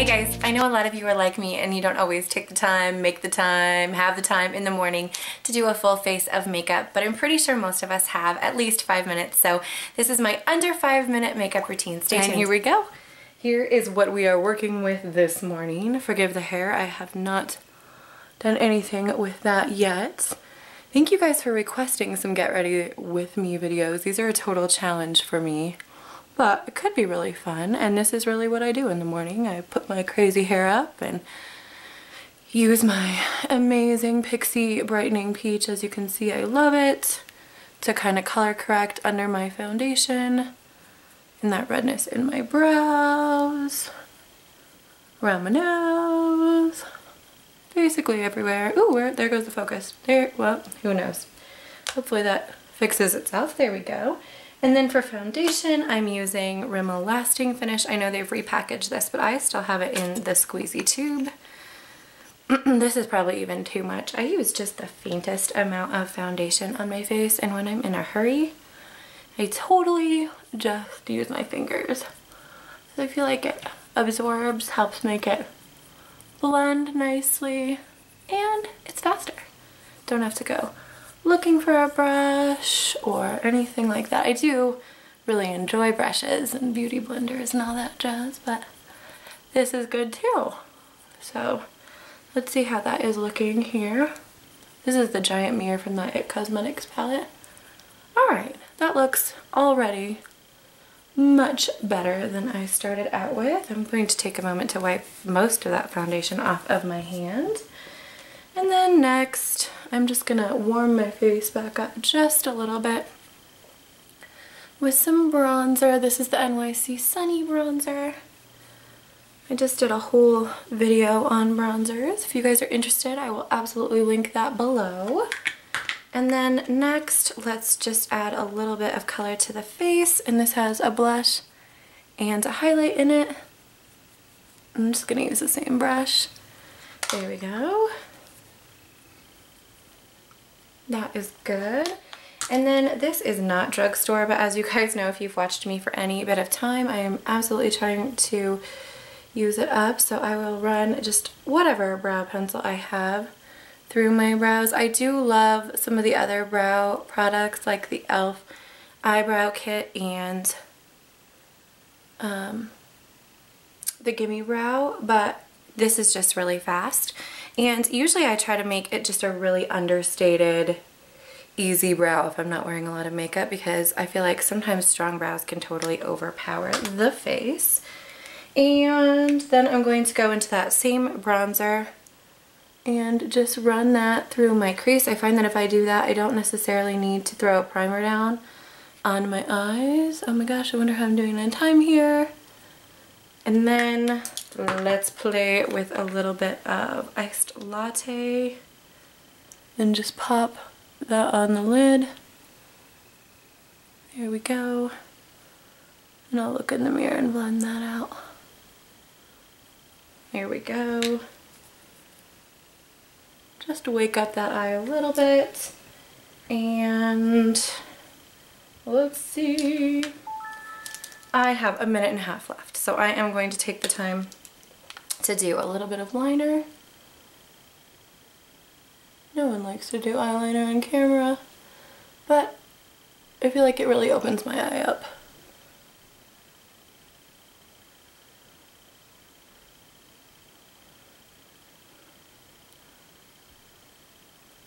Hey guys, I know a lot of you are like me and you don't always take the time, make the time, have the time in the morning to do a full face of makeup, but I'm pretty sure most of us have at least 5 minutes. So this is my under 5-minute makeup routine. Stay tuned. And here we go. Here is what we are working with this morning. Forgive the hair, I have not done anything with that yet. Thank you guys for requesting some get ready with me videos. These are a total challenge for me. But it could be really fun, and this is really what I do in the morning. I put my crazy hair up and use my amazing Pixi Brightening Peach. As you can see, I love it, to kind of color correct under my foundation and that redness in my brows, around my nose, basically everywhere. Ooh, there goes the focus. There, well, who knows. Hopefully that fixes itself. There we go. And then for foundation, I'm using Rimmel Lasting Finish. I know they've repackaged this, but I still have it in the squeezy tube. This is probably even too much. I use just the faintest amount of foundation on my face, and when I'm in a hurry, I totally just use my fingers. So I feel like it absorbs, helps make it blend nicely, and it's faster. Don't have to go looking for a brush or anything like that. I do really enjoy brushes and beauty blenders and all that jazz, but this is good too. So let's see how that is looking here. This is the giant mirror from the IT Cosmetics palette. Alright, that looks already much better than I started out with. I'm going to take a moment to wipe most of that foundation off of my hand. And then next, I'm just gonna warm my face back up just a little bit with some bronzer. This is the NYC Sunny Bronzer. I just did a whole video on bronzers. If you guys are interested, I will absolutely link that below. And then next, let's just add a little bit of color to the face. And this has a blush and a highlight in it. I'm just gonna use the same brush. There we go. That is good. And then this is not Drugstore, but as you guys know, if you've watched me for any bit of time, I am absolutely trying to use it up. So I will run just whatever brow pencil I have through my brows. I do love some of the other brow products like the e.l.f. eyebrow kit and the Gimme Brow, but this is just really fast. And usually I try to make it just a really understated, easy brow if I'm not wearing a lot of makeup, because I feel like sometimes strong brows can totally overpower the face. And then I'm going to go into that same bronzer and just run that through my crease. I find that if I do that, I don't necessarily need to throw a primer down on my eyes. Oh my gosh, I wonder how I'm doing on time here. And then let's play with a little bit of iced latte and just pop that on the lid. There we go. And I'll look in the mirror and blend that out. There we go. Just to wake up that eye a little bit. And let's see. I have 1.5 minutes left, so I am going to take the time to do a little bit of liner. No one likes to do eyeliner on camera, but I feel like it really opens my eye up.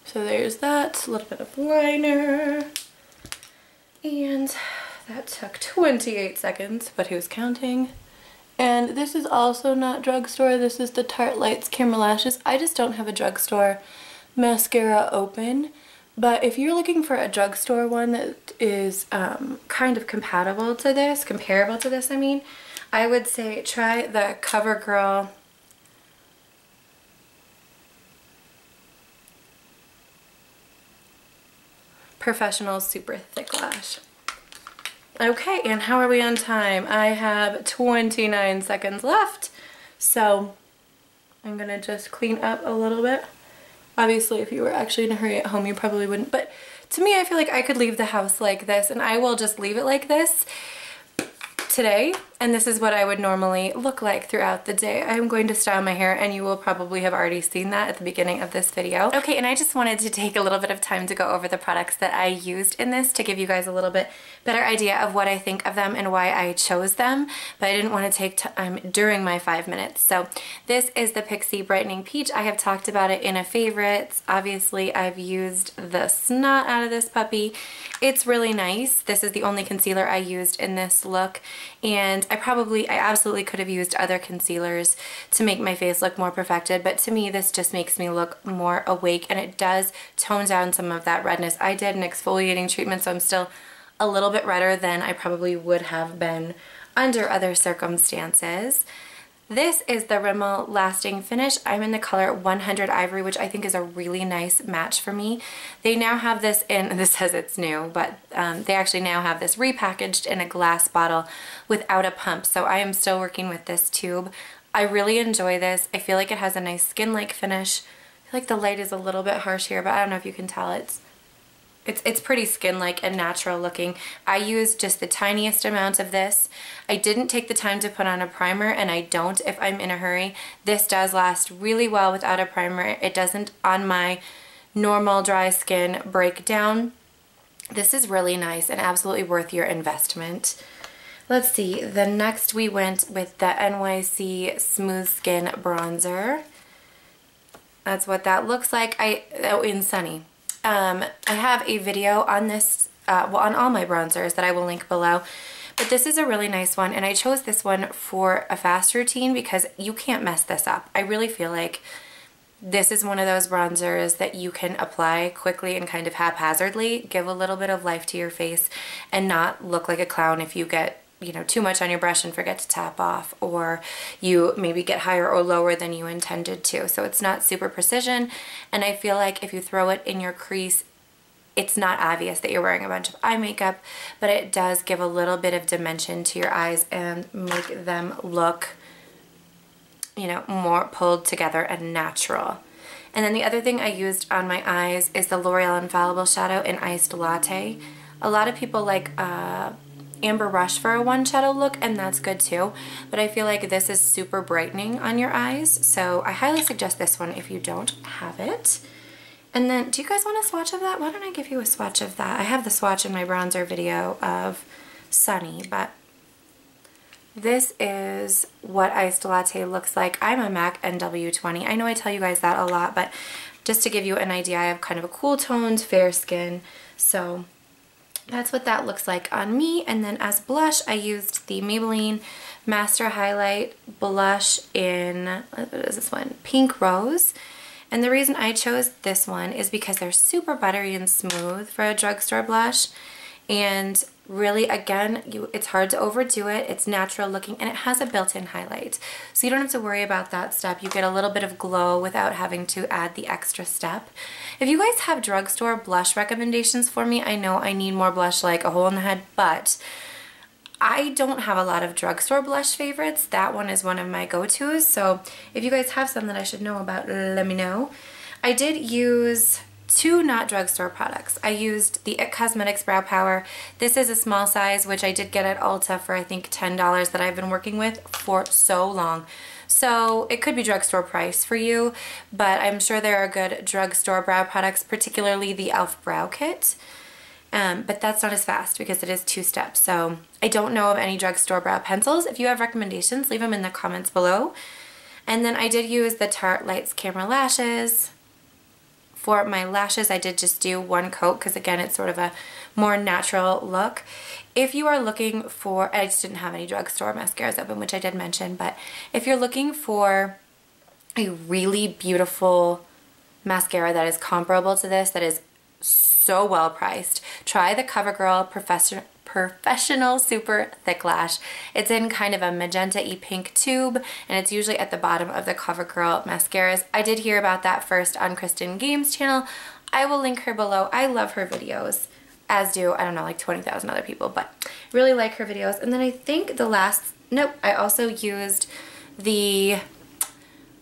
So there's that, a little bit of liner, and that took 28 seconds, but who's counting? And this is also not Drugstore. This is the Tarte Lights Camera Lashes. I just don't have a Drugstore mascara open, but if you're looking for a Drugstore one that is kind of comparable to this, I mean, I would say try the Covergirl Professional Super Thick Lash. Okay, and how are we on time? I have 29 seconds left, so I'm gonna just clean up a little bit. Obviously, if you were actually in a hurry at home, you probably wouldn't, but to me, I feel like I could leave the house like this, and I will just leave it like this today And this is what I would normally look like throughout the day. I'm going to style my hair, and you will probably have already seen that at the beginning of this video. Okay, and I just wanted to take a little bit of time to go over the products that I used in this to give you guys a little bit better idea of what I think of them and why I chose them, but I didn't want to take time during my 5 minutes. So this is the Pixi Brightening Peach. I have talked about it in a favorites. Obviously, I've used the snot out of this puppy. It's really nice. This is the only concealer I used in this look, and I absolutely could have used other concealers to make my face look more perfected, but to me this just makes me look more awake, and it does tone down some of that redness. I did an exfoliating treatment, so I'm still a little bit redder than I probably would have been under other circumstances. This is the Rimmel Lasting Finish. I'm in the color 100 Ivory, which I think is a really nice match for me. They now have this in, this says it's new, but they actually now have this repackaged in a glass bottle without a pump. So I am still working with this tube. I really enjoy this. I feel like it has a nice skin-like finish. I feel like the light is a little bit harsh here, but I don't know if you can tell. It's pretty skin-like and natural looking. I used just the tiniest amount of this. I didn't take the time to put on a primer, and I don't if I'm in a hurry. This does last really well without a primer. It doesn't, on my normal dry skin, break down. This is really nice and absolutely worth your investment. Let's see, the next we went with the NYC Smooth Skin Bronzer. That's what that looks like. In Sunny. I have a video on this, well, on all my bronzers that I will link below, but this is a really nice one, and I chose this one for a fast routine because you can't mess this up. I really feel like this is one of those bronzers that you can apply quickly and kind of haphazardly, give a little bit of life to your face, and not look like a clown if you get too much on your brush and forget to tap off, or you maybe get higher or lower than you intended to. So it's not super precision, and I feel like if you throw it in your crease, it's not obvious that you're wearing a bunch of eye makeup, but it does give a little bit of dimension to your eyes and make them look, more pulled together and natural. And then the other thing I used on my eyes is the L'Oreal Infallible shadow in Iced Latte. A lot of people like Amber Rush for a one shadow look, and that's good too, but I feel like this is super brightening on your eyes, so I highly suggest this one if you don't have it. And then, do you guys want a swatch of that? Why don't I give you a swatch of that? I have the swatch in my bronzer video of Sunny, but this is what Iced Latte looks like. I'm a MAC NW20. I know I tell you guys that a lot, but just to give you an idea, I have kind of a cool toned, fair skin, so that's what that looks like on me. And then as blush, I used the Maybelline Master Highlight Blush in, what is this one? Pink Rose. And the reason I chose this one is because they're super buttery and smooth for a drugstore blush. And really, again, it's hard to overdo it. It's natural looking, and it has a built-in highlight. So you don't have to worry about that step. You get a little bit of glow without having to add the extra step. If you guys have drugstore blush recommendations for me, I know I need more blush like a hole in the head, but I don't have a lot of drugstore blush favorites. That one is one of my go-tos. So if you guys have some that I should know about, let me know. I did use two not drugstore products. I used the IT Cosmetics Brow Power. This is a small size, which I did get at Ulta for I think $10 that I've been working with for so long. So it could be drugstore price for you, but I'm sure there are good drugstore brow products, particularly the e.l.f. Brow Kit. But that's not as fast because it is 2 steps. So I don't know of any drugstore brow pencils. If you have recommendations, leave them in the comments below. And then I did use the Tarte Lights Camera Lashes. For my lashes, I did just do one coat because, again, it's sort of a more natural look. If you are looking for, I just didn't have any drugstore mascaras open, which I did mention, but if you're looking for a really beautiful mascara that is comparable to this, that is so well priced, try the Covergirl Professional Super Thick Lash. It's in kind of a magenta-y pink tube, and it's usually at the bottom of the Covergirl mascaras. I did hear about that first on Kristin Gehm's channel. I will link her below. I love her videos, as do, I don't know, like 20,000 other people, but really like her videos. And then I think the last, nope, I also used the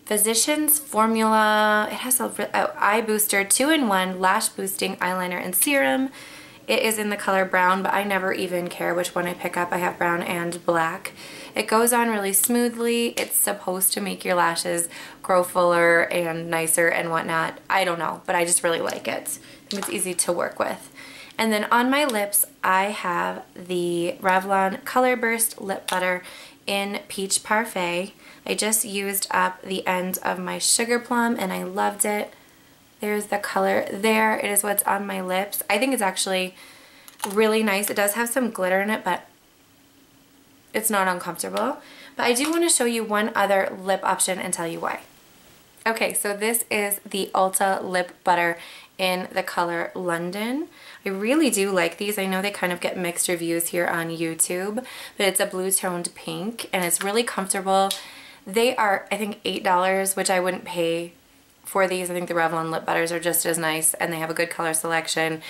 Physicians Formula. It has a eye booster 2-in-1 lash boosting eyeliner and serum It is in the color brown, but I never even care which one I pick up. I have brown and black. It goes on really smoothly. It's supposed to make your lashes grow fuller and nicer and whatnot. I don't know, but I just really like it. I think it's easy to work with. And then on my lips, I have the Revlon Color Burst Lip Butter in Peach Parfait. I just used up the end of my Sugar Plum and I loved it. There's the color there. It is what's on my lips. I think it's actually really nice. It does have some glitter in it, but it's not uncomfortable. But I do want to show you one other lip option and tell you why. Okay, so this is the Ulta Lip Butter in the color London. I really do like these. I know they kind of get mixed reviews here on YouTube, but it's a blue toned pink and it's really comfortable. They are, I think, $8, which I wouldn't pay for these. I think the Revlon lip butters are just as nice and they have a good color selection.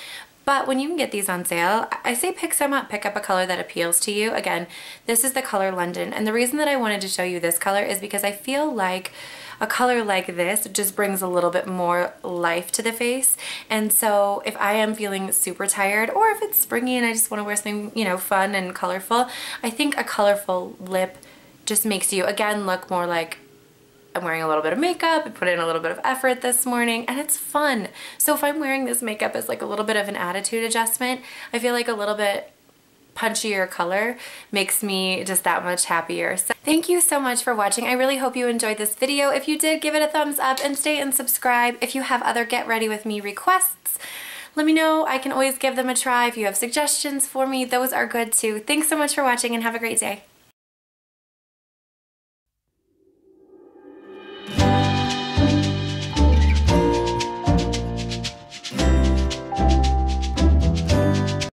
But when you can get these on sale, I say pick some up. Pick up a color that appeals to you. Again, this is the color London. And the reason that I wanted to show you this color is because I feel like a color like this just brings a little bit more life to the face. And so if I am feeling super tired, or if it's springy and I just want to wear something, you know, fun and colorful, I think a colorful lip just makes you, again, look more like I'm wearing a little bit of makeup, I put in a little bit of effort this morning, and it's fun. So if I'm wearing this makeup as like a little bit of an attitude adjustment, I feel like a little bit punchier color makes me just that much happier. So thank you so much for watching. I really hope you enjoyed this video. If you did, give it a thumbs up and stay and subscribe. If you have other Get Ready With Me requests, let me know. I can always give them a try. If you have suggestions for me, those are good too. Thanks so much for watching and have a great day.